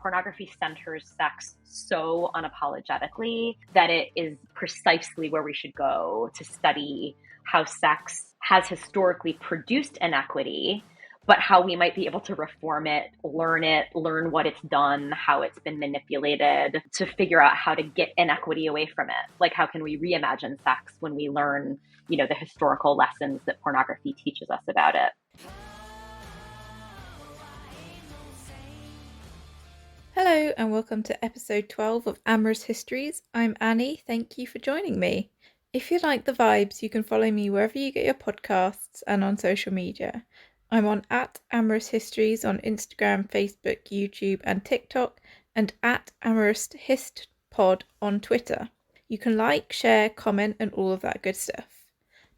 pornography centers sex so unapologetically that it is precisely where we should go to study how sex has historically produced inequity, but how we might be able to reform it, learn what it's done, how it's been manipulated, to figure out how to get inequity away from it. Like, how can we reimagine sex when we learn, the historical lessons that pornography teaches us about it? Hello and welcome to episode 12 of Amorous Histories. I'm Annie, thank you for joining me. If you like the vibes, you can follow me wherever you get your podcasts and on social media. I'm on @AmorousHistories on Instagram, Facebook, YouTube and TikTok, and @AmorousHistPod on Twitter. You can like, share, comment and all of that good stuff.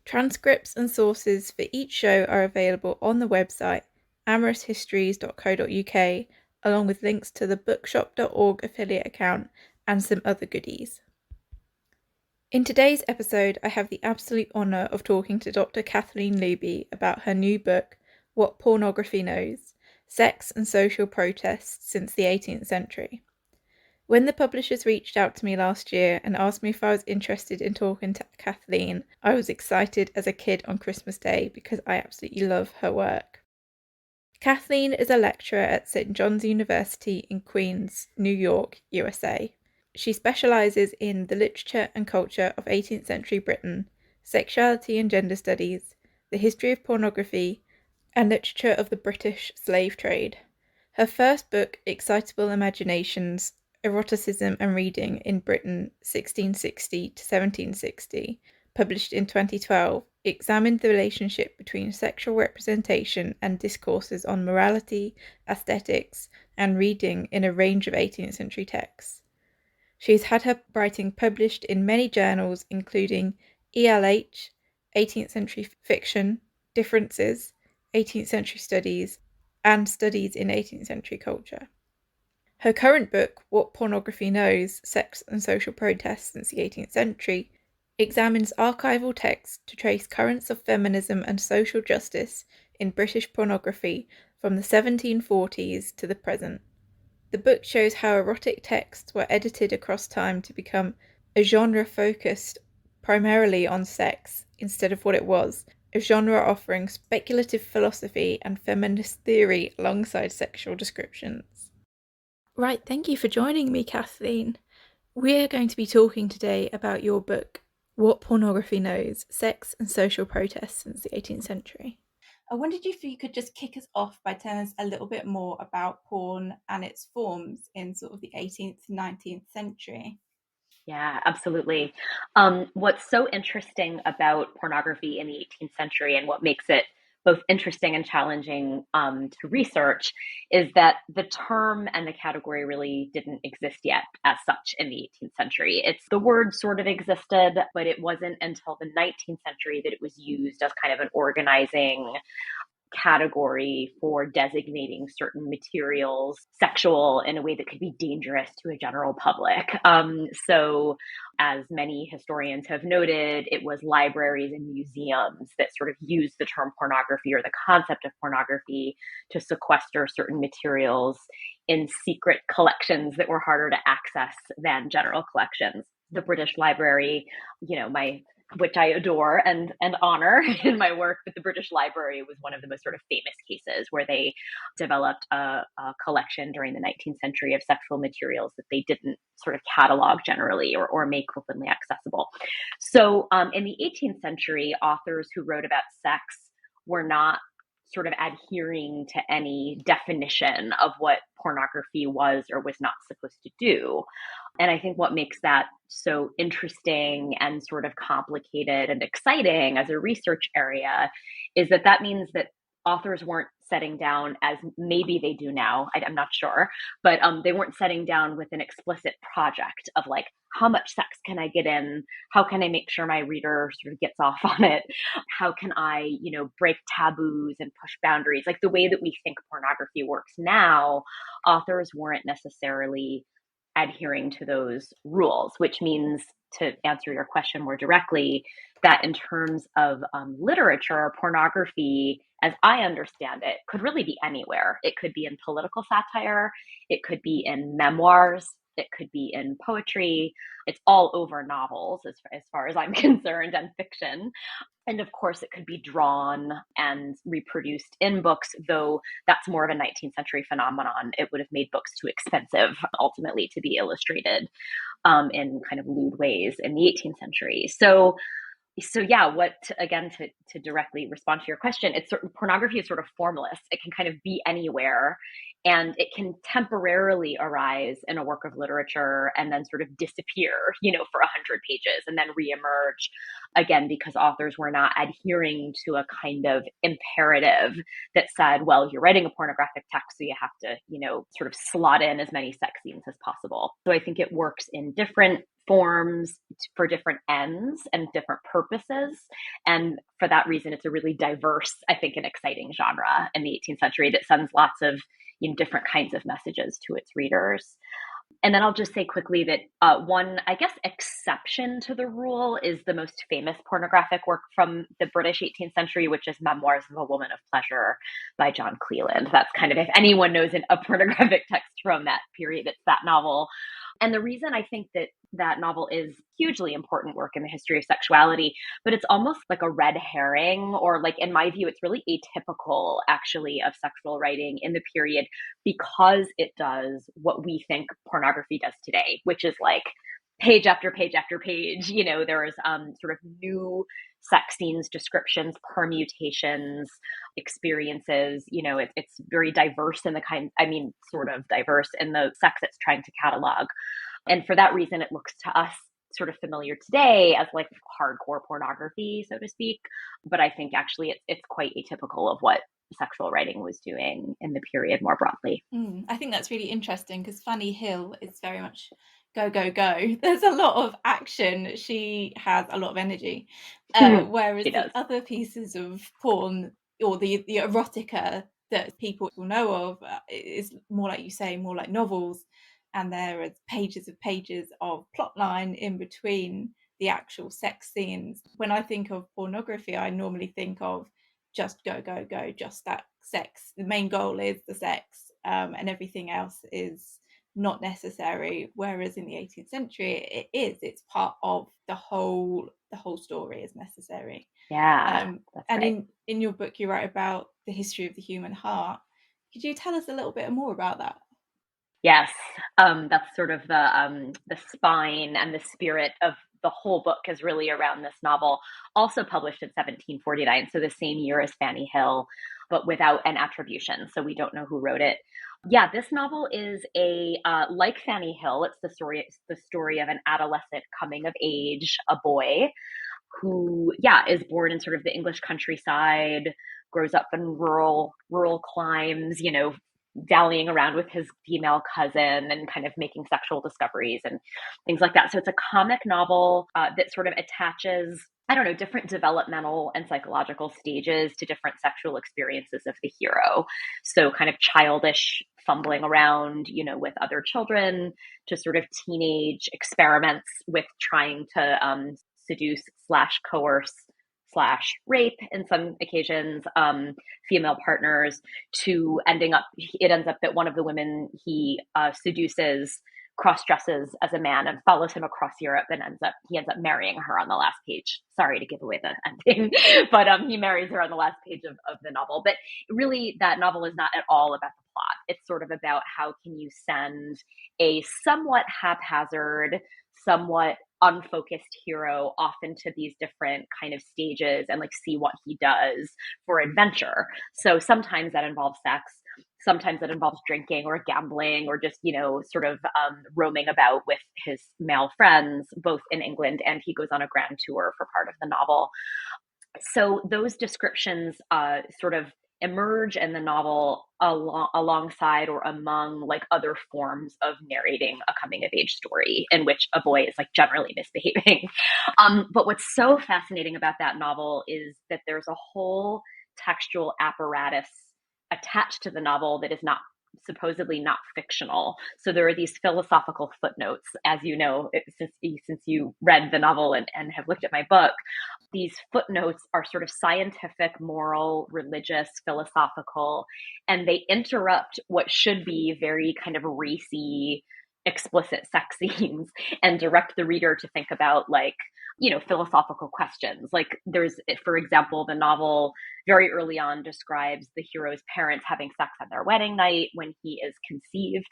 Transcripts and sources for each show are available on the website amoروushistories.co.uk, along with links to the bookshop.org affiliate account and some other goodies. In today's episode, I have the absolute honour of talking to Dr Kathleen Lubey about her new book, What Pornography Knows, Sex and Social Protests Since the 18th Century. When the publishers reached out to me last year and asked me if I was interested in talking to Kathleen, I was excited as a kid on Christmas Day because I absolutely love her work. Kathleen is a lecturer at St. John's University in Queens, New York, USA. She specialises in the literature and culture of 18th century Britain, sexuality and gender studies, the history of pornography, and literature of the British slave trade. Her first book, Excitable Imaginations, Eroticism and Reading in Britain 1660 to 1760, published in 2012, examined the relationship between sexual representation and discourses on morality, aesthetics, and reading in a range of 18th century texts. She has had her writing published in many journals, including ELH, 18th Century Fiction, Differences, 18th Century Studies, and Studies in 18th Century Culture. Her current book, What Pornography Knows, Sex and Social Protests Since the 18th Century, examines archival texts to trace currents of feminism and social justice in British pornography from the 1740s to the present. The book shows how erotic texts were edited across time to become a genre focused primarily on sex instead of what it was, a genre offering speculative philosophy and feminist theory alongside sexual descriptions. Right, thank you for joining me, Kathleen. We're going to be talking today about your book, What Pornography Knows, Sex and Social Protests Since the 18th Century. I wondered if you could just kick us off by telling us a little bit more about porn and its forms in sort of the 18th to 19th century. Yeah, absolutely. What's so interesting about pornography in the 18th century and what makes it both interesting and challenging to research is that the term and the category really didn't exist yet as such in the 18th century. The word sort of existed, but it wasn't until the 19th century that it was used as kind of an organizing category for designating certain materials sexual in a way that could be dangerous to a general public. So as many historians have noted, it was libraries and museums that sort of used the term pornography or the concept of pornography to sequester certain materials in secret collections that were harder to access than general collections. The British Library, which I adore and honor in my work, but the British Library was one of the most sort of famous cases where they developed a collection during the 19th century of sexual materials that they didn't sort of catalog generally or make openly accessible. So in the 18th century, authors who wrote about sex were not sort of adhering to any definition of what pornography was or was not supposed to do. And I think what makes that so interesting and sort of complicated and exciting as a research area is that means that authors weren't setting down, as maybe they do now, I'm not sure, but they weren't setting down with an explicit project of like, how much sex can I get in? How can I make sure my reader sort of gets off on it? How can I, break taboos and push boundaries? Like the way that we think pornography works now, authors weren't necessarily adhering to those rules, which means, to answer your question more directly, that in terms of literature, pornography as I understand it, could really be anywhere. It could be in political satire, it could be in memoirs, it could be in poetry. It's all over novels as far as I'm concerned, and fiction. And of course, it could be drawn and reproduced in books, though that's more of a 19th century phenomenon. It would have made books too expensive ultimately to be illustrated in kind of lewd ways in the 18th century. So yeah, again, to directly respond to your question, pornography is sort of formless. It can kind of be anywhere, and it can temporarily arise in a work of literature and then sort of disappear, for 100 pages and then reemerge again because authors were not adhering to a kind of imperative that said, well, you're writing a pornographic text, so you have to, sort of slot in as many sex scenes as possible. So I think it works in different forms for different ends and different purposes. And for that reason, it's a really diverse, I think, and exciting genre in the 18th century that sends lots of different kinds of messages to its readers. And then I'll just say quickly that one, I guess, exception to the rule is the most famous pornographic work from the British 18th century, which is Memoirs of a Woman of Pleasure by John Cleland. That's kind of, if anyone knows a pornographic text from that period, it's that novel. And the reason I think that novel is hugely important work in the history of sexuality, but it's almost like a red herring, or like, in my view, it's really atypical actually of sexual writing in the period, because it does what we think pornography does today, which is like page after page after page. There is sort of new sex scenes, descriptions, permutations, experiences. It's very diverse in the sort of diverse in the sex it's trying to catalog. And for that reason, it looks to us sort of familiar today as like hardcore pornography, so to speak. But I think actually it's quite atypical of what sexual writing was doing in the period more broadly. I think that's really interesting because Fanny Hill is very much go, go, go. There's a lot of action. She has a lot of energy. Whereas the other pieces of porn, or the erotica that people will know of, is more like you say, more like novels. And there are pages of plotline in between the actual sex scenes. When I think of pornography, I normally think of just go, go, go, just that sex. The main goal is the sex, and everything else is not necessary. Whereas in the 18th century, it's part of the whole story is necessary. Yeah. And right. in your book, you write about the history of the human heart. Could you tell us a little bit more about that? Yes, that's sort of the spine and the spirit of the whole book is really around this novel, also published in 1749, so the same year as Fanny Hill, but without an attribution, so we don't know who wrote it. Yeah, this novel is like Fanny Hill, it's the story of an adolescent coming of age, a boy who, is born in sort of the English countryside, grows up in rural climes, dallying around with his female cousin and kind of making sexual discoveries and things like that. So it's a comic novel that sort of attaches, different developmental and psychological stages to different sexual experiences of the hero. So kind of childish fumbling around, with other children, to sort of teenage experiments with trying to seduce / coerce / rape in some occasions, female partners, to it ends up that one of the women he seduces cross-dresses as a man and follows him across Europe, and he ends up marrying her on the last page. Sorry to give away the ending, but he marries her on the last page of the novel. But really, that novel is not at all about the plot. It's sort of about how can you send a somewhat haphazard, somewhat unfocused hero off into these different kind of stages and like see what he does for adventure. So sometimes that involves sex, sometimes that involves drinking or gambling, or just sort of roaming about with his male friends, both in England, and he goes on a grand tour for part of the novel. So those descriptions sort of emerge in the novel alongside or among like other forms of narrating a coming of age story in which a boy is like generally misbehaving. But what's so fascinating about that novel is that there's a whole textual apparatus attached to the novel that is not supposedly not fictional. So there are these philosophical footnotes, as you know, since you read the novel and have looked at my book. These footnotes are sort of scientific, moral, religious, philosophical, and they interrupt what should be very kind of racy, explicit sex scenes and direct the reader to think about, like, philosophical questions. Like, there's, for example, the novel very early on describes the hero's parents having sex on their wedding night when he is conceived.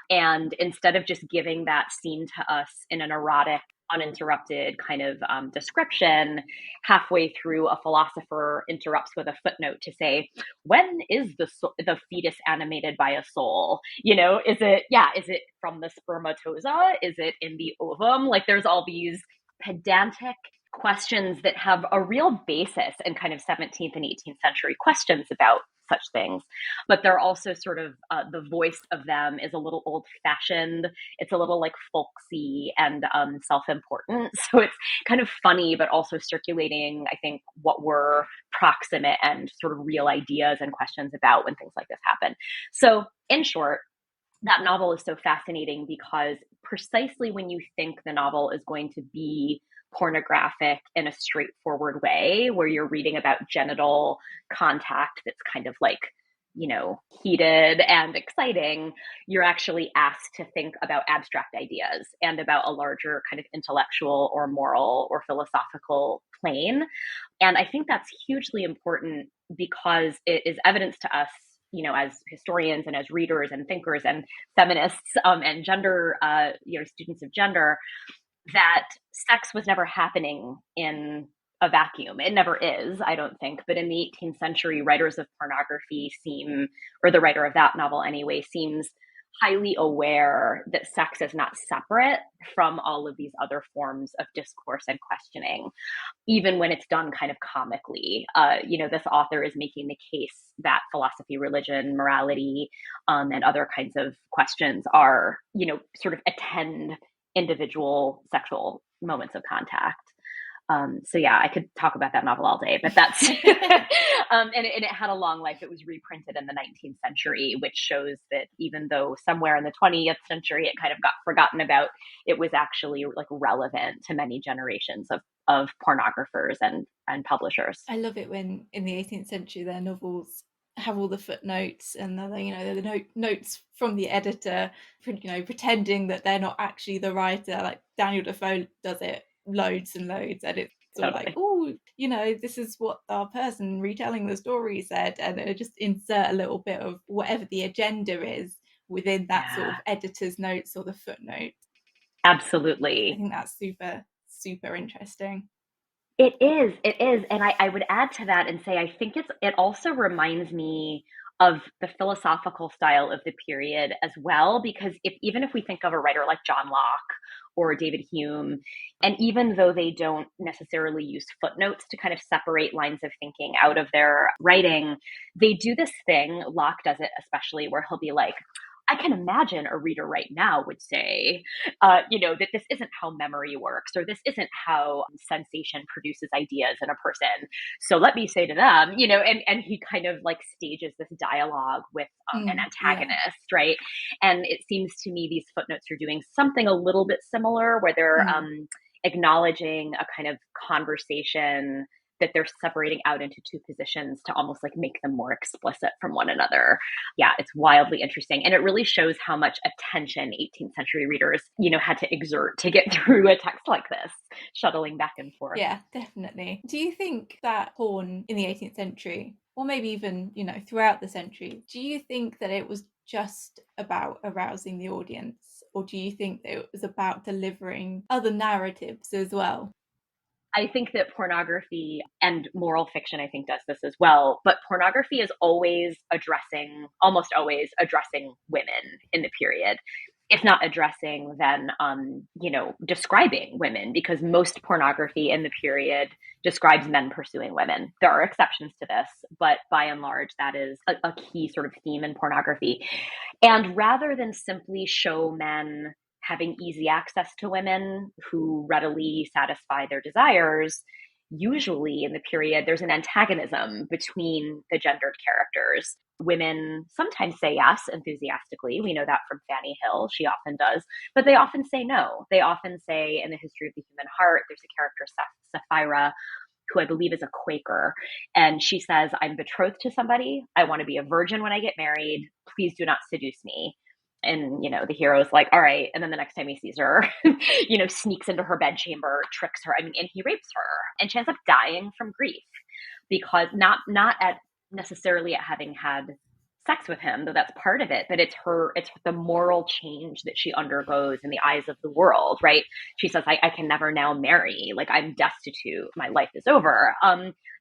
And instead of just giving that scene to us in an erotic, uninterrupted kind of description, halfway through, a philosopher interrupts with a footnote to say, when is the fetus animated by a soul? Is it from the spermatozoa? Is it in the ovum? Like, there's all these pedantic questions that have a real basis in kind of 17th and 18th century questions about such things, but they're also sort of the voice of them is a little old fashioned. It's a little like folksy and self-important. So it's kind of funny, but also circulating, I think, what were proximate and sort of real ideas and questions about when things like this happen. So in short, that novel is so fascinating because precisely when you think the novel is going to be pornographic in a straightforward way, where you're reading about genital contact that's kind of like, heated and exciting, you're actually asked to think about abstract ideas and about a larger kind of intellectual or moral or philosophical plane. And I think that's hugely important because it is evidence to us, as historians and as readers and thinkers and feminists and gender, students of gender, that sex was never happening in a vacuum. It never is, I don't think. But in the 18th century, writers of pornography or the writer of that novel anyway, seems highly aware that sex is not separate from all of these other forms of discourse and questioning, even when it's done kind of comically. This author is making the case that philosophy, religion, morality, and other kinds of questions are, sort of attend individual sexual moments of contact. I could talk about that novel all day, but that's and it had a long life. It was reprinted in the 19th century, which shows that even though somewhere in the 20th century it kind of got forgotten about, it was actually like relevant to many generations of pornographers and publishers. I love it when in the 18th century their novels have all the footnotes and they're the notes from the editor, pretending that they're not actually the writer. Like Daniel Defoe does it loads and loads, and it's sort of like, oh, this is what our person retelling the story said, and they just insert a little bit of whatever the agenda is within that sort of editor's notes or the footnotes. Absolutely. I think that's super, super interesting. It is. And I would add to that and say, I think it also reminds me of the philosophical style of the period as well, because even if we think of a writer like John Locke or David Hume, and even though they don't necessarily use footnotes to kind of separate lines of thinking out of their writing, they do this thing, Locke does it especially, where he'll be like, I can imagine a reader right now would say, that this isn't how memory works, or this isn't how sensation produces ideas in a person. So let me say to them, and he kind of like stages this dialogue with an antagonist, right? And it seems to me these footnotes are doing something a little bit similar, where they're acknowledging a kind of conversation that they're separating out into two positions to almost like make them more explicit from one another. Yeah, it's wildly interesting. And it really shows how much attention 18th century readers, had to exert to get through a text like this, shuttling back and forth. Yeah, definitely. Do you think that porn in the 18th century, or maybe even, throughout the century, do you think that it was just about arousing the audience? Or do you think that it was about delivering other narratives as well? I think that pornography and moral fiction, I think, does this as well. But pornography is almost always addressing women in the period. If not addressing, then, describing women, because most pornography in the period describes men pursuing women. There are exceptions to this, but by and large, that is a key sort of theme in pornography. And rather than simply show men having easy access to women who readily satisfy their desires, usually in the period, there's an antagonism between the gendered characters. women sometimes say yes enthusiastically. We know that from Fanny Hill. She often does, but they often say no. They often say, in the history of the human heart, there's a character, Sapphira, who I believe is a Quaker. And she says, I'm betrothed to somebody. I want to be a virgin when I get married. Please do not seduce me. And, the hero's like, all right. And then the next time he sees her, sneaks into her bedchamber, tricks her. And he rapes her. And she ends up dying from grief because not at necessarily at having had sex with him, though that's part of it, but it's the moral change that she undergoes in the eyes of the world, right? She says, I can never now marry, like I'm destitute, my life is over.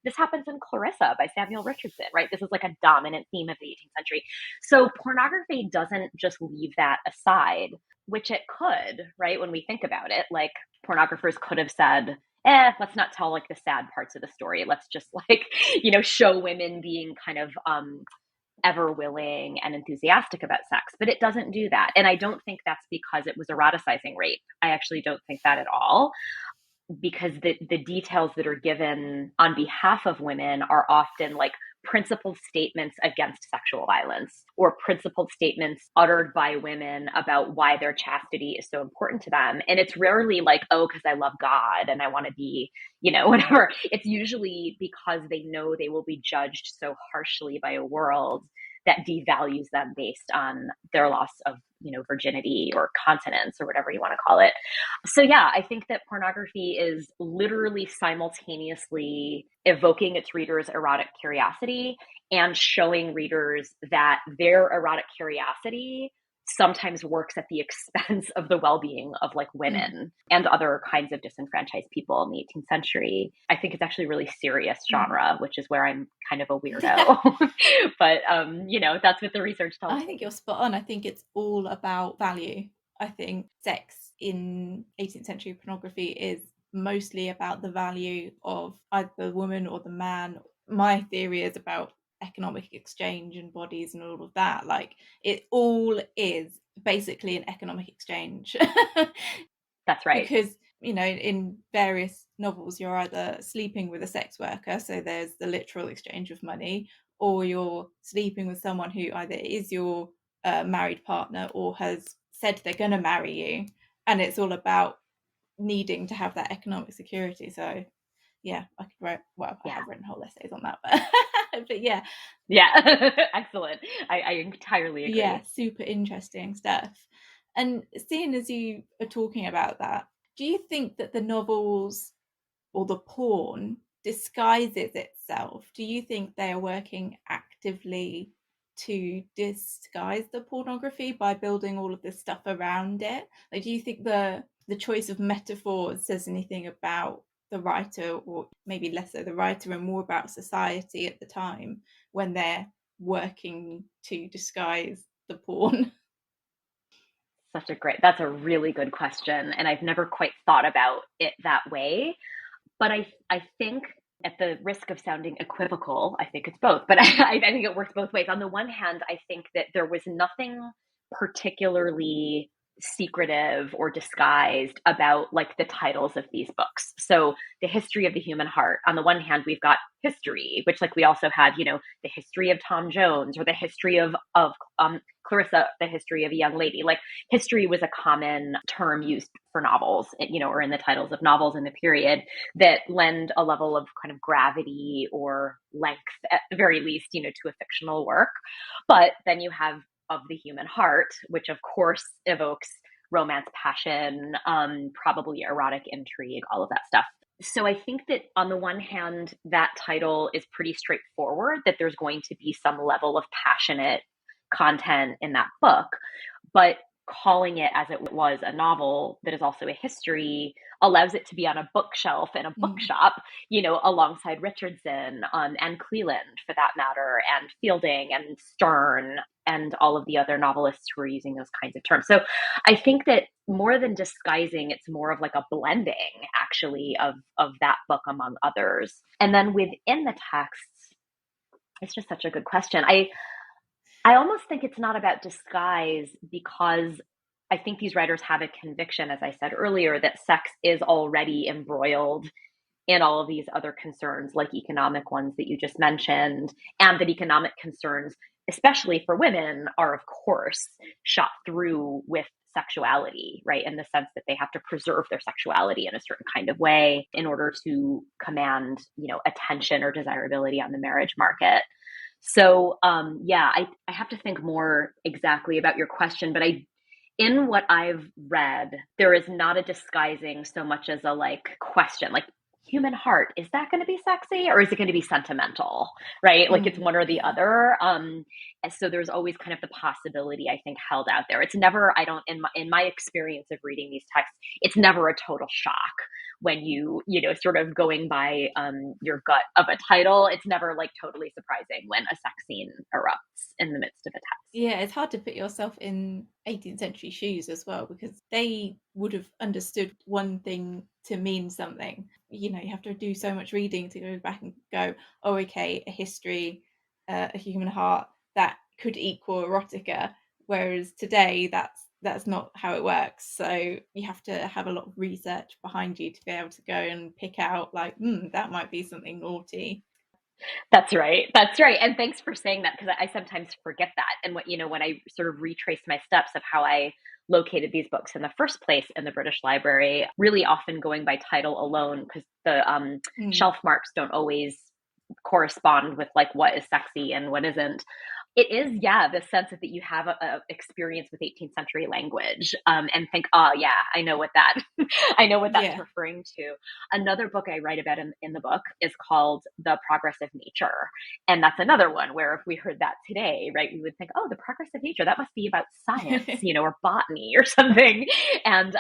This happens in Clarissa by Samuel Richardson, right? This is like a dominant theme of the 18th century. So pornography doesn't just leave that aside, which it could, right? When we think about it, like pornographers could have said, let's not tell like the sad parts of the story. Let's just like, show women being kind of ever willing and enthusiastic about sex, but it doesn't do that. And I don't think that's because it was eroticizing rape. I actually don't think that at all, because the details that are given on behalf of women are often like principled statements against sexual violence or principled statements uttered by women about why their chastity is so important to them. And it's rarely like, oh, because I love God and I want to be, whatever. It's usually because they know they will be judged so harshly by a world that devalues them based on their loss of, virginity or continence or whatever you want to call it. So yeah, I think that pornography is literally simultaneously evoking its readers' erotic curiosity and showing readers that their erotic curiosity sometimes works at the expense of the well-being of like women and other kinds of disenfranchised people in the 18th century. I think it's actually a really serious genre, which is where I'm kind of a weirdo. But that's what the research tells me. I think you're spot on. I think it's all about value. I think sex in 18th century pornography is mostly about the value of either the woman or the man. My theory is about economic exchange and bodies and all of that. Like it all is basically an economic exchange. That's right. Because, in various novels, you're either sleeping with a sex worker, so there's the literal exchange of money, or you're sleeping with someone who either is your married partner or has said they're going to marry you. And it's all about needing to have that economic security. So yeah, I could write, I have written whole essays on that, but yeah. Excellent. I entirely agree. Yeah, super interesting stuff. And seeing as you are talking about that, do you think that the novels or the porn disguises itself? Do you think they are working actively to disguise the pornography by building all of this stuff around it? Like, do you think the choice of metaphors says anything about the writer, or maybe less so the writer and more about society at the time when they're working to disguise the porn? That's a really good question. And I've never quite thought about it that way. But I think, at the risk of sounding equivocal, I think it's both. But I think it works both ways. On the one hand, I think that there was nothing particularly secretive or disguised about like the titles of these books. So the history of the human heart, on the one hand, we've got history, which like we also have, the history of Tom Jones, or the history of Clarissa, the history of a young lady. Like history was a common term used for novels, or in the titles of novels in the period, that lend a level of kind of gravity or length, at the very least, to a fictional work. But then you have of the human heart, which of course evokes romance, passion, probably erotic intrigue, all of that stuff. So I think that on the one hand, that title is pretty straightforward, that there's going to be some level of passionate content in that book, but calling it as it was a novel that is also a history allows it to be on a bookshelf in a bookshop, alongside Richardson and Cleland for that matter, and Fielding and Sterne and all of the other novelists who are using those kinds of terms. So I think that more than disguising, it's more of like a blending actually of that book among others. And then within the texts, it's just such a good question. I almost think it's not about disguise, because I think these writers have a conviction, as I said earlier, that sex is already embroiled and all of these other concerns, like economic ones that you just mentioned, and that economic concerns, especially for women, are of course shot through with sexuality, right? In the sense that they have to preserve their sexuality in a certain kind of way in order to command, attention or desirability on the marriage market. So, I have to think more exactly about your question, but in what I've read, there is not a disguising so much as a question, like human heart, is that going to be sexy or is it going to be sentimental? Right? Like it's one or the Yeah. other. And so there's always kind of the possibility, I think, held out there. It's never, I don't, in my experience of reading these texts, it's never a total shock when sort of going by your gut of a title. It's never like totally surprising when a sex scene erupts in the midst of a text. Yeah, it's hard to put yourself in 18th century shoes as well, because they would have understood one thing to mean something. You have to do so much reading to go back and go, oh, okay, a history, a human heart, that could equal erotica. Whereas today, that's not how it works. So you have to have a lot of research behind you to be able to go and pick out that might be something naughty. That's right. That's right. And thanks for saying that, because I sometimes forget that. And when I sort of retrace my steps of how I located these books in the first place in the British Library, really often going by title alone, because the Mm. shelf marks don't always correspond with like what is sexy and what isn't. It is, yeah, the sense that you have a experience with 18th century language, and think, oh yeah, I know what that, I know what that's Yeah. referring to. Another book I write about in the book is called The Progress of Nature, and that's another one where if we heard that today, right, we would think, oh, the progress of nature, that must be about science, or botany or something. And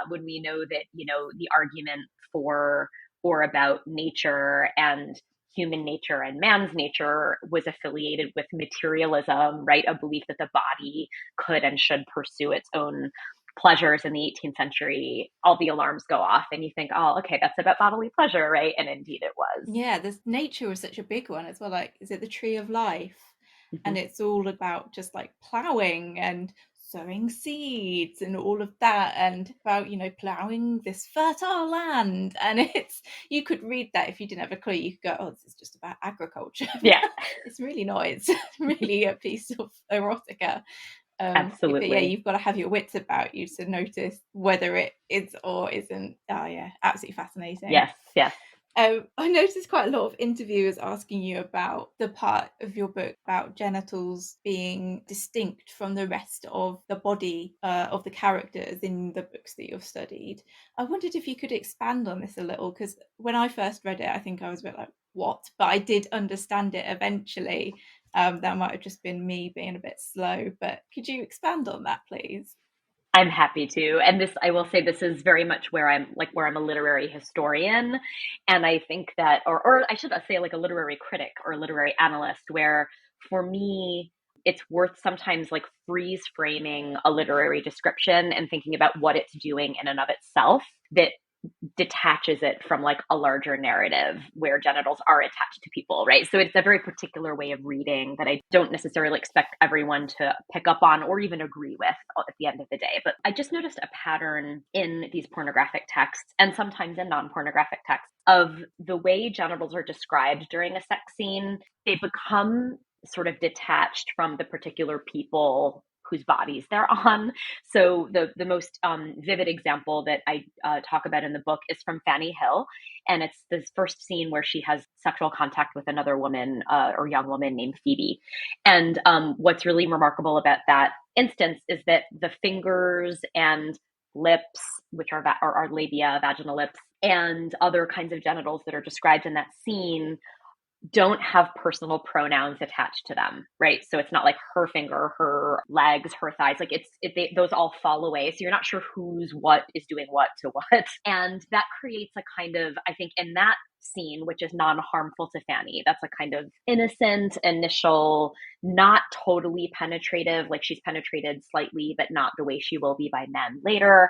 when we know that the argument for or about nature and human nature and man's nature was affiliated with materialism, right? A belief that the body could and should pursue its own pleasures in the 18th century. All the alarms go off and you think, oh, okay, that's about bodily pleasure, right? And indeed it was. Yeah, this nature was such a big one as well. Like, is it the tree of life? Mm-hmm. And it's all about just like plowing and sowing seeds and all of that, and about, plowing this fertile land. And you could read that if you didn't have a clue. You could go, oh, this is just about agriculture. Yeah, It's really not. It's really a piece of erotica. But yeah, absolutely. you've got to have your wits about you to notice whether it is or isn't. Oh yeah, absolutely fascinating. Yes, yes. I noticed quite a lot of interviewers asking you about the part of your book about genitals being distinct from the rest of the body of the characters in the books that you've studied. I wondered if you could expand on this a little, because when I first read it, I think I was a bit like, what? But I did understand it eventually. That might have just been me being a bit slow, but could you expand on that, please? I'm happy to. And this, I will say, this is very much where I'm a literary historian. And I think that, or I should say like a literary critic or a literary analyst, where for me, it's worth sometimes like freeze framing a literary description and thinking about what it's doing in and of itself that detaches it from like a larger narrative where genitals are attached to people, right? So it's a very particular way of reading that I don't necessarily expect everyone to pick up on or even agree with at the end of the day. But I just noticed a pattern in these pornographic texts and sometimes in non-pornographic texts of the way genitals are described during a sex scene. They become sort of detached from the particular people whose bodies they're on. So the most vivid example that I talk about in the book is from Fanny Hill, and it's this first scene where she has sexual contact with another woman or young woman named Phoebe. And what's really remarkable about that instance is that the fingers and lips, which are labia, vaginal lips, and other kinds of genitals that are described in that scene don't have personal pronouns attached to them, right? So it's not like her finger, her legs, her thighs. Like those all fall away. So you're not sure who's what is doing what to what. And that creates a kind of, I think, in that scene, which is non-harmful to Fanny, that's a kind of innocent initial, not totally penetrative, like she's penetrated slightly, but not the way she will be by men later.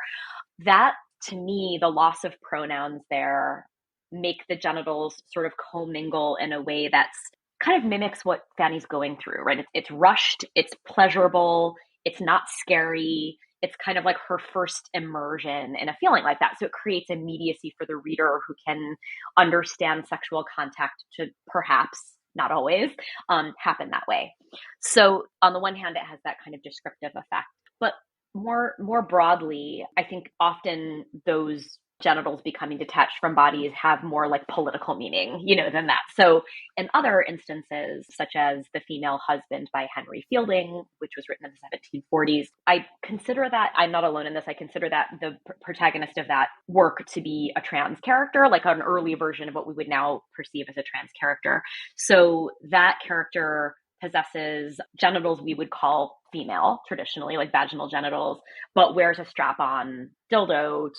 That, to me, the loss of pronouns there make the genitals sort of commingle in a way that's kind of mimics what Fanny's going through, right? It's rushed, it's pleasurable, it's not scary, it's kind of like her first immersion in a feeling like that. So it creates immediacy for the reader who can understand sexual contact to perhaps, not always, happen that way. So on the one hand, it has that kind of descriptive effect. But more broadly, I think often those genitals becoming detached from bodies have more like political meaning, than that. So in other instances, such as The Female Husband by Henry Fielding, which was written in the 1740s, I consider that, I'm not alone in this, I consider that the protagonist of that work to be a trans character, like an early version of what we would now perceive as a trans character. So that character possesses genitals we would call female traditionally, like vaginal genitals, but wears a strap-on dildo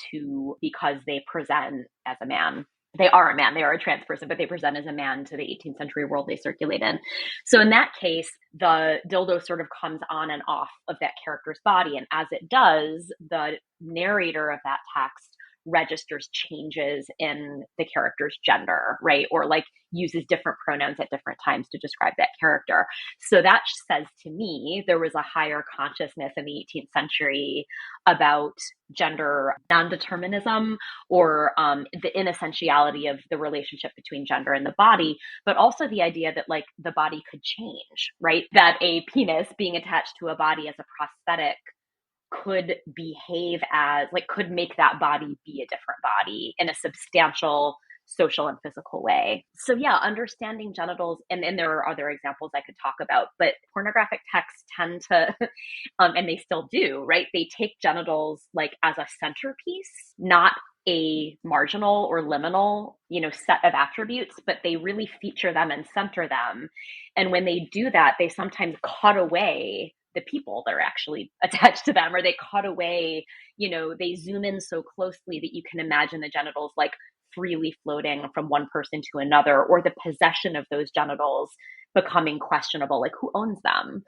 because they present as a man. They are a man, they are a trans person, but they present as a man to the 18th century world they circulate in. So in that case, the dildo sort of comes on and off of that character's body. And as it does, the narrator of that text registers changes in the character's gender, right? Or like uses different pronouns at different times to describe that character. So that says to me there was a higher consciousness in the 18th century about gender non-determinism, or the inessentiality of the relationship between gender and the body, but also the idea that like the body could change, right? That a penis being attached to a body as a prosthetic could behave as like could make that body be a different body in a substantial social and physical way. So yeah, understanding genitals, and there are other examples I could talk about, but pornographic texts tend to and they still do, right? They take genitals like as a centerpiece, not a marginal or liminal, set of attributes, but they really feature them and center them. And when they do that, they sometimes cut away the people that are actually attached to them, or they cut away, they zoom in so closely that you can imagine the genitals like freely floating from one person to another, or the possession of those genitals becoming questionable, like who owns them?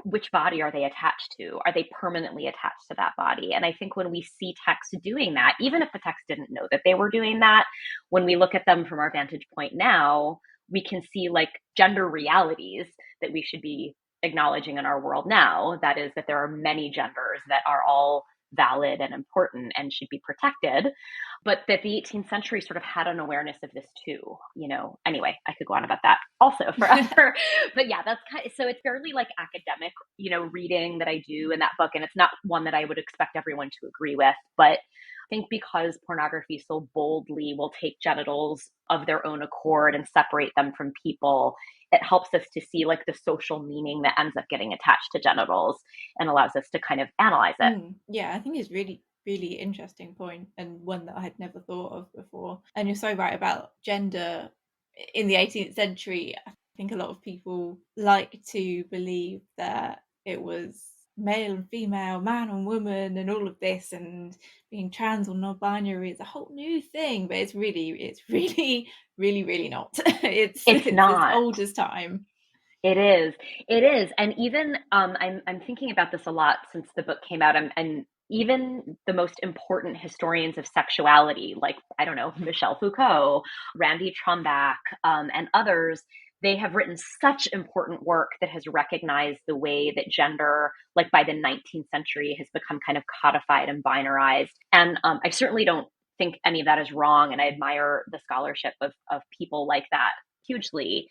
Which body are they attached to? Are they permanently attached to that body? And I think when we see text doing that, even if the text didn't know that they were doing that, when we look at them from our vantage point now, we can see like gender realities that we should be acknowledging in our world now. That is that there are many genders that are all valid and important and should be protected, but that the 18th century sort of had an awareness of this too. Anyway, I could go on about that also forever. But yeah, that's kind of, so it's fairly like academic, reading that I do in that book, and it's not one that I would expect everyone to agree with, but I think because pornography so boldly will take genitals of their own accord and separate them from people, it helps us to see like the social meaning that ends up getting attached to genitals and allows us to kind of analyze it. Yeah, I think it's really, really interesting point, and one that I had never thought of before. And you're so right about gender in the 18th century. I think a lot of people like to believe that it was male and female, man and woman, and all of this, and being trans or non-binary is a whole new thing, but it's really, really not. it's It's as not. old as time. It is. It is. And even I'm thinking about this a lot since the book came out, and even the most important historians of sexuality, like, I don't know, Michel Foucault, Randy Trumbach, and others, they have written such important work that has recognized the way that gender, like by the 19th century, has become kind of codified and binarized. And I certainly don't think any of that is wrong. And I admire the scholarship of people like that hugely.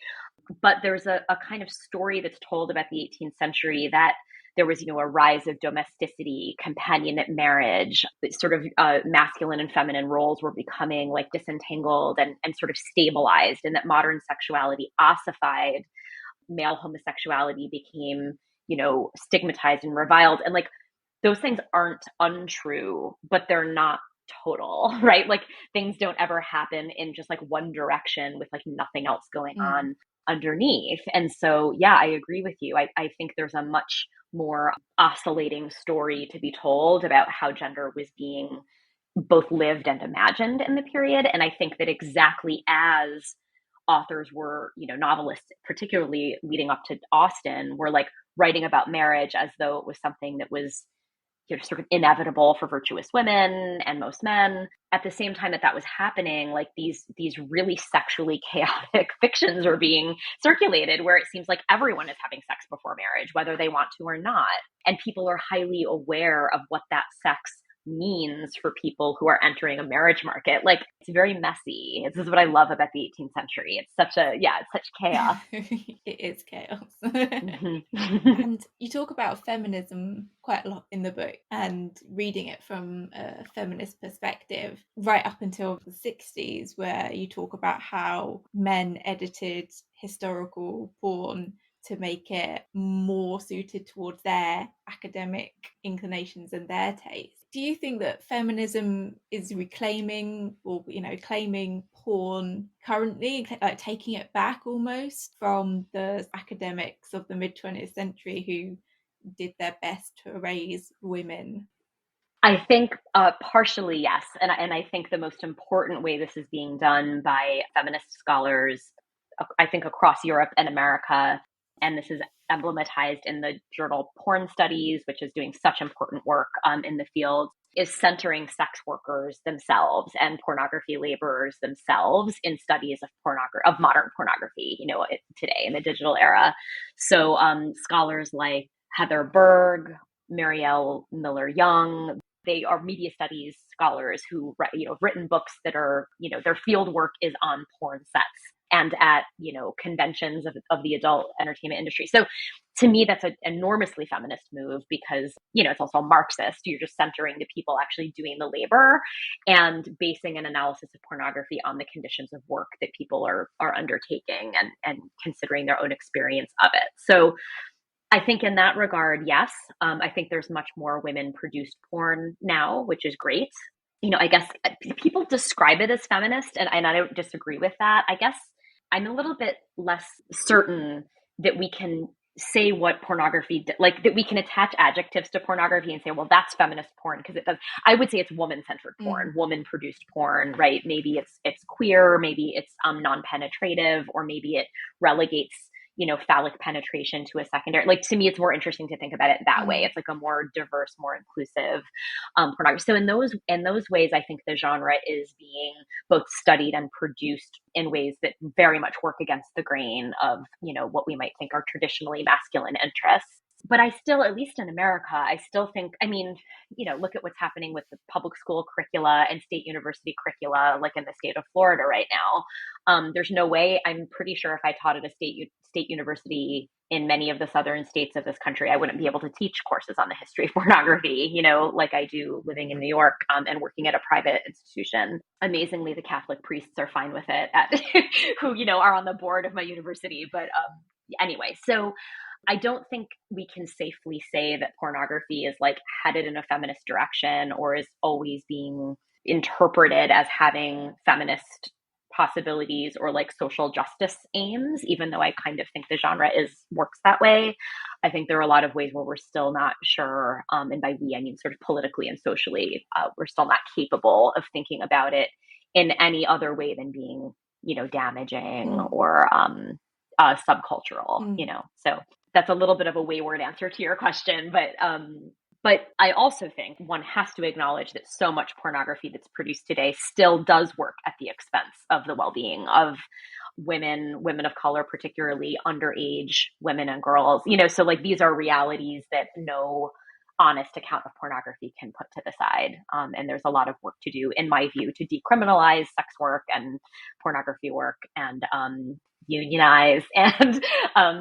But there's a kind of story that's told about the 18th century that there was, a rise of domesticity, companionate marriage, sort of masculine and feminine roles were becoming like disentangled and sort of stabilized, and that modern sexuality ossified, male homosexuality became, stigmatized and reviled. And like those things aren't untrue, but they're not total, right? Like things don't ever happen in just like one direction with like nothing else going on underneath. And so, yeah, I agree with you. I think there's a much more oscillating story to be told about how gender was being both lived and imagined in the period. And I think that exactly as authors were, novelists, particularly leading up to Austen, were like writing about marriage as though it was something that was, sort of inevitable for virtuous women and most men. At the same time that that was happening, like these really sexually chaotic fictions are being circulated where it seems like everyone is having sex before marriage, whether they want to or not. And people are highly aware of what that sex means for people who are entering a marriage market. Like, it's very messy. This is what I love about the 18th century. It's such chaos. It is chaos. Mm-hmm. And you talk about feminism quite a lot in the book, and reading it from a feminist perspective right up until the 60s, where you talk about how men edited historical porn to make it more suited towards their academic inclinations and their taste. Do you think that feminism is reclaiming, or claiming porn currently, like taking it back almost from the academics of the mid-20th century who did their best to raise women? I think partially yes, and I think the most important way this is being done by feminist scholars, I think across Europe and America, and this is emblematized in the journal Porn Studies, which is doing such important work in the field, is centering sex workers themselves and pornography laborers themselves in studies of modern pornography, today in the digital era. So scholars like Heather Berg, Marielle Miller-Young, they are media studies scholars who have written books that are, their field work is on porn sets and at, conventions of the adult entertainment industry. So to me, that's an enormously feminist move because, it's also Marxist. You're just centering the people actually doing the labor and basing an analysis of pornography on the conditions of work that people are undertaking and considering their own experience of it. So I think in that regard, yes. I think there's much more women produced porn now, which is great. I guess people describe it as feminist, and I don't disagree with that. I guess I'm a little bit less certain that we can say what pornography, like that we can attach adjectives to pornography and say, well, that's feminist porn, because it does. I would say it's woman-centered porn, woman-produced porn, right? Maybe it's queer, maybe it's non-penetrative, or maybe it relegates phallic penetration to a secondary. Like, to me, it's more interesting to think about it that way. It's like a more diverse, more inclusive pornography. So in those ways, I think the genre is being both studied and produced in ways that very much work against the grain of what we might think are traditionally masculine interests. But I still, at least in America, I still think, look at what's happening with the public school curricula and state university curricula, like in the state of Florida right now. There's no way, I'm pretty sure if I taught at a state university in many of the southern states of this country, I wouldn't be able to teach courses on the history of pornography, like I do living in New York and working at a private institution. Amazingly, the Catholic priests are fine with it, who, are on the board of my university. But anyway, so I don't think we can safely say that pornography is like headed in a feminist direction or is always being interpreted as having feminist possibilities or like social justice aims, even though I kind of think the genre works that way. I think there are a lot of ways where we're still not sure, and by we I mean sort of politically and socially, we're still not capable of thinking about it in any other way than being, damaging or subcultural, So that's a little bit of a wayward answer to your question, but I also think one has to acknowledge that so much pornography that's produced today still does work at the expense of the well-being of women of color, particularly underage women and girls. So like these are realities that no honest account of pornography can put to the side. And there's a lot of work to do, in my view, to decriminalize sex work and pornography work and unionize and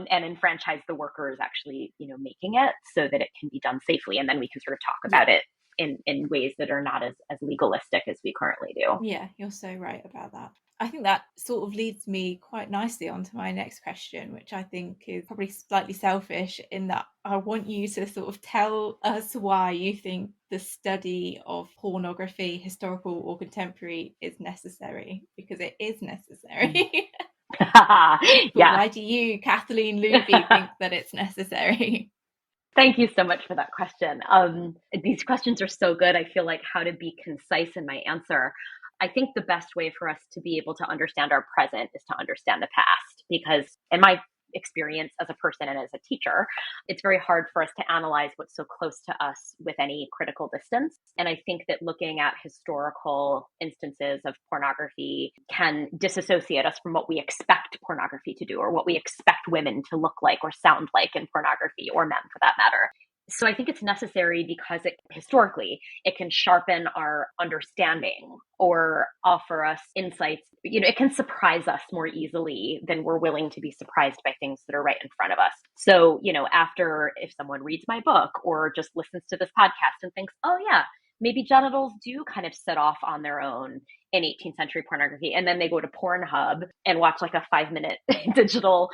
enfranchise the workers actually, making it so that it can be done safely. And then we can sort of talk about it in ways that are not as legalistic as we currently do. Yeah, you're so right about that. I think that sort of leads me quite nicely onto my next question, which I think is probably slightly selfish in that I want you to sort of tell us why you think the study of pornography, historical or contemporary, is necessary, because it is necessary. Yeah. Why do you, Kathleen Lubey, think that it's necessary? Thank you so much for that question. These questions are so good. I feel like how to be concise in my answer. I think the best way for us to be able to understand our present is to understand the past, because in my experience as a person and as a teacher, it's very hard for us to analyze what's so close to us with any critical distance. And I think that looking at historical instances of pornography can disassociate us from what we expect pornography to do, or what we expect women to look like or sound like in pornography, or men for that matter. So I think it's necessary because historically it can sharpen our understanding or offer us insights. It can surprise us more easily than we're willing to be surprised by things that are right in front of us. So, after, if someone reads my book or just listens to this podcast and thinks, oh yeah, maybe genitals do kind of set off on their own in 18th century pornography, and then they go to Pornhub and watch like a 5-minute digital,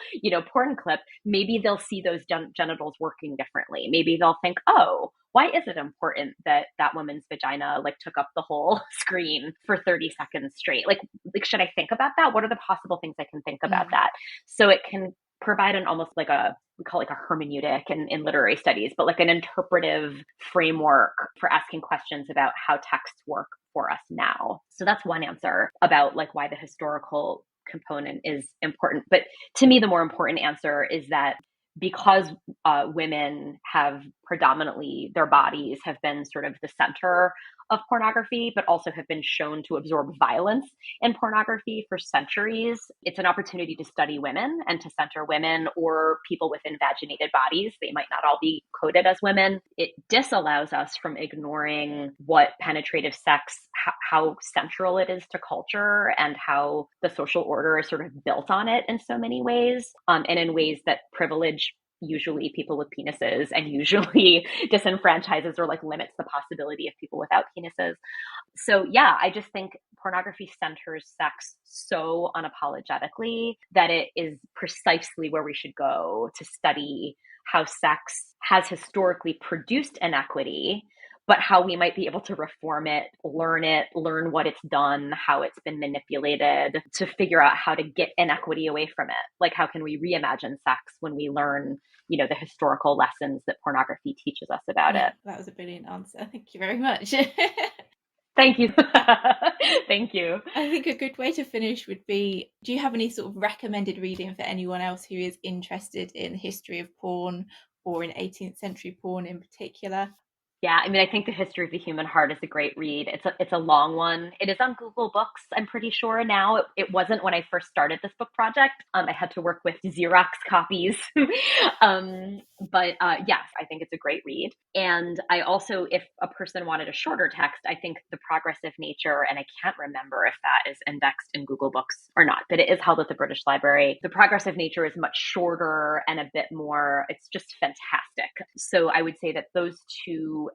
porn clip, maybe they'll see those genitals working differently. Maybe they'll think, oh, why is it important that that woman's vagina like took up the whole screen for 30 seconds straight? Like, should I think about that? What are the possible things I can think about that? So it can provide an almost like we call it like a hermeneutic in literary studies, but like an interpretive framework for asking questions about how texts work for us now. So that's one answer about like why the historical component is important. But to me, the more important answer is that because women have predominantly, their bodies have been sort of the center of pornography, but also have been shown to absorb violence in pornography for centuries, it's an opportunity to study women and to center women or people with invaginated bodies. They might not all be coded as women. It disallows us from ignoring what penetrative sex, how central it is to culture, and how the social order is sort of built on it in so many ways, and in ways that privilege usually people with penises and usually disenfranchises or like limits the possibility of people without penises. So yeah, I just think pornography centers sex so unapologetically that it is precisely where we should go to study how sex has historically produced inequity, but how we might be able to reform it, learn what it's done, how it's been manipulated, to figure out how to get inequity away from it. Like, how can we reimagine sex when we learn, the historical lessons that pornography teaches us about it? That was a brilliant answer. Thank you very much. Thank you. Thank you. I think a good way to finish would be, do you have any sort of recommended reading for anyone else who is interested in the history of porn or in 18th century porn in particular? Yeah, I mean, I think The History of the Human Heart is a great read. It's a long one. It is on Google Books, I'm pretty sure now. It wasn't when I first started this book project. I had to work with Xerox copies. But yes, I think it's a great read. And I also, if a person wanted a shorter text, I think The Progressive Nature, and I can't remember if that is indexed in Google Books or not, but it is held at the British Library. The Progressive Nature is much shorter and a bit more, it's just fantastic. So I would say that those two,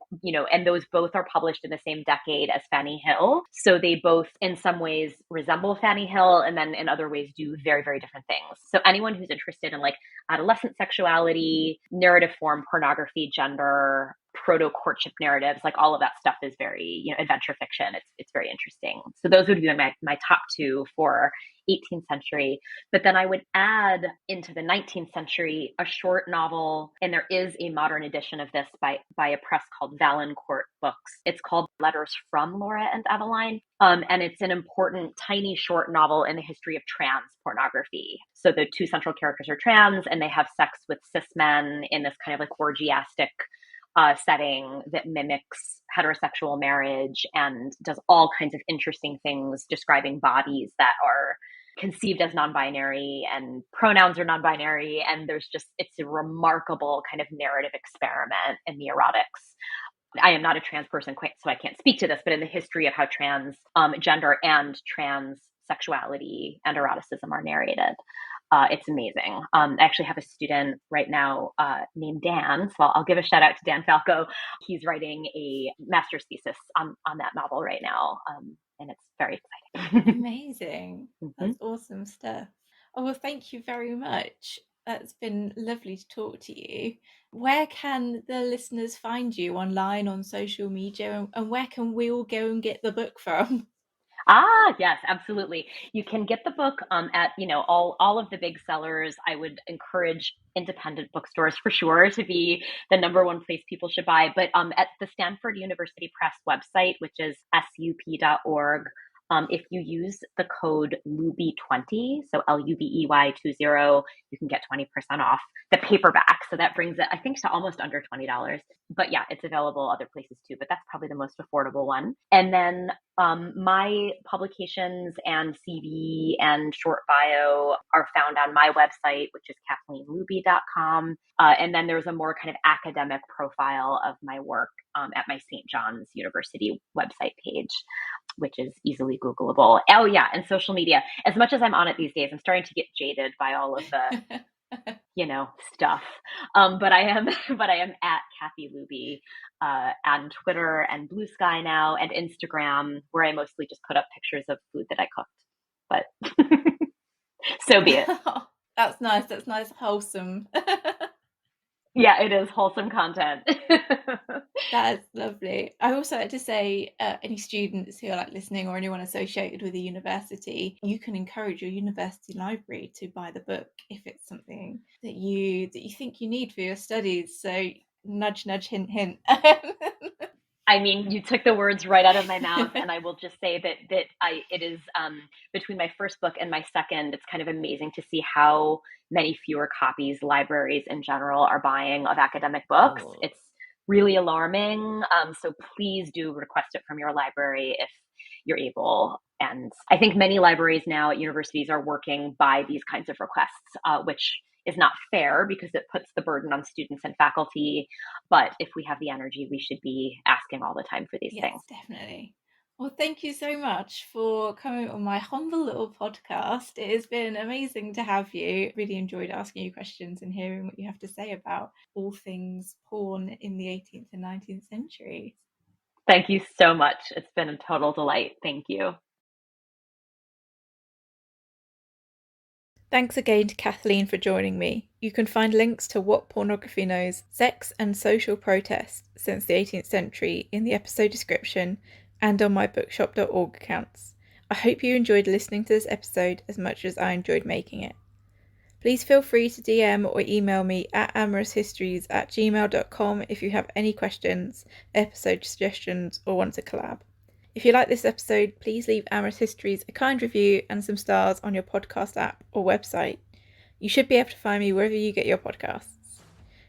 and those both are published in the same decade as Fanny Hill. So they both in some ways resemble Fanny Hill, and then in other ways do very, very different things. So anyone who's interested in like adolescent sexuality, narrative form, pornography, gender, proto-courtship narratives, like all of that stuff is very, adventure fiction. It's very interesting. So those would be my top two for 18th century. But then I would add into the 19th century a short novel, and there is a modern edition of this by a press called Valancourt Books. It's called Letters from Laura and Eveline. And it's an important tiny short novel in the history of trans pornography. So the two central characters are trans, and they have sex with cis men in this kind of like orgiastic setting that mimics heterosexual marriage and does all kinds of interesting things describing bodies that are conceived as non-binary, and pronouns are non-binary. And it's a remarkable kind of narrative experiment in the erotics. I am not a trans person, so I can't speak to this, but in the history of how trans gender and trans sexuality and eroticism are narrated. It's amazing. I actually have a student right now named Dan, so I'll give a shout out to Dan Falco. He's writing a master's thesis on that novel right now, and it's very exciting. Amazing. That's awesome stuff. Oh, well, thank you very much. That's been lovely to talk to you. Where can the listeners find you online, on social media, and where can we all go and get the book from? Yes, absolutely. You can get the book at, all of the big sellers. I would encourage independent bookstores for sure to be the number one place people should buy. But at the Stanford University Press website, which is sup.org, If you use the code Lubey20, so LUBEY20, you can get 20% off the paperback. So that brings it, I think, to almost under $20. But yeah, it's available other places too, but that's probably the most affordable one. And then my publications and CV and short bio are found on my website, which is KathleenLubey.com. And then there's a more kind of academic profile of my work at my St. John's University website page, which is easily Googleable. Oh yeah, and social media. As much as I'm on it these days, I'm starting to get jaded by all of the stuff. But I am at Kathy Lubey on Twitter and Blue Sky now, and Instagram, where I mostly just put up pictures of food that I cooked. But so be it. That's nice. That's nice, wholesome. Yeah, it is wholesome content. That is lovely. I also like to say, any students who are like listening or anyone associated with a university, you can encourage your university library to buy the book if it's something that you think you need for your studies. So nudge, nudge, hint, hint. I mean, you took the words right out of my mouth, and I will just say that it is between my first book and my second, it's kind of amazing to see how many fewer copies libraries in general are buying of academic books. Oh. It's really alarming. So please do request it from your library if you're able. And I think many libraries now at universities are working by these kinds of requests, which is not fair because it puts the burden on students and faculty. But if we have the energy, we should be asking all the time for these things. Definitely. Well, thank you so much for coming on my humble little podcast. It has been amazing to have you. Really enjoyed asking you questions and hearing what you have to say about all things porn in the 18th and 19th century. Thank you so much. It's been a total delight. Thank you. Thanks again to Kathleen for joining me. You can find links to What Pornography Knows, Sex and Social Protest Since the 18th Century in the episode description and on my bookshop.org accounts. I hope you enjoyed listening to this episode as much as I enjoyed making it. Please feel free to DM or email me at amoroushistories@gmail.com if you have any questions, episode suggestions, or want to collab. If you like this episode, please leave Amorous Histories a kind review and some stars on your podcast app or website. You should be able to find me wherever you get your podcasts.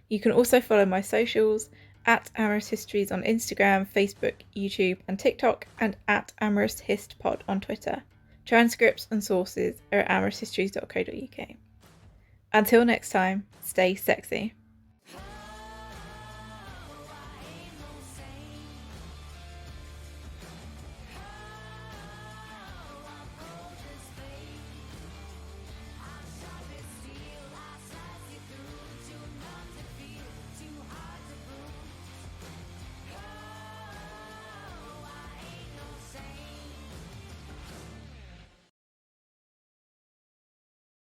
You can also follow my socials at Amorous Histories on Instagram, Facebook, YouTube, and TikTok, and at AmorousHistPod on Twitter. Transcripts and sources are at amoroushistories.co.uk. Until next time, stay sexy.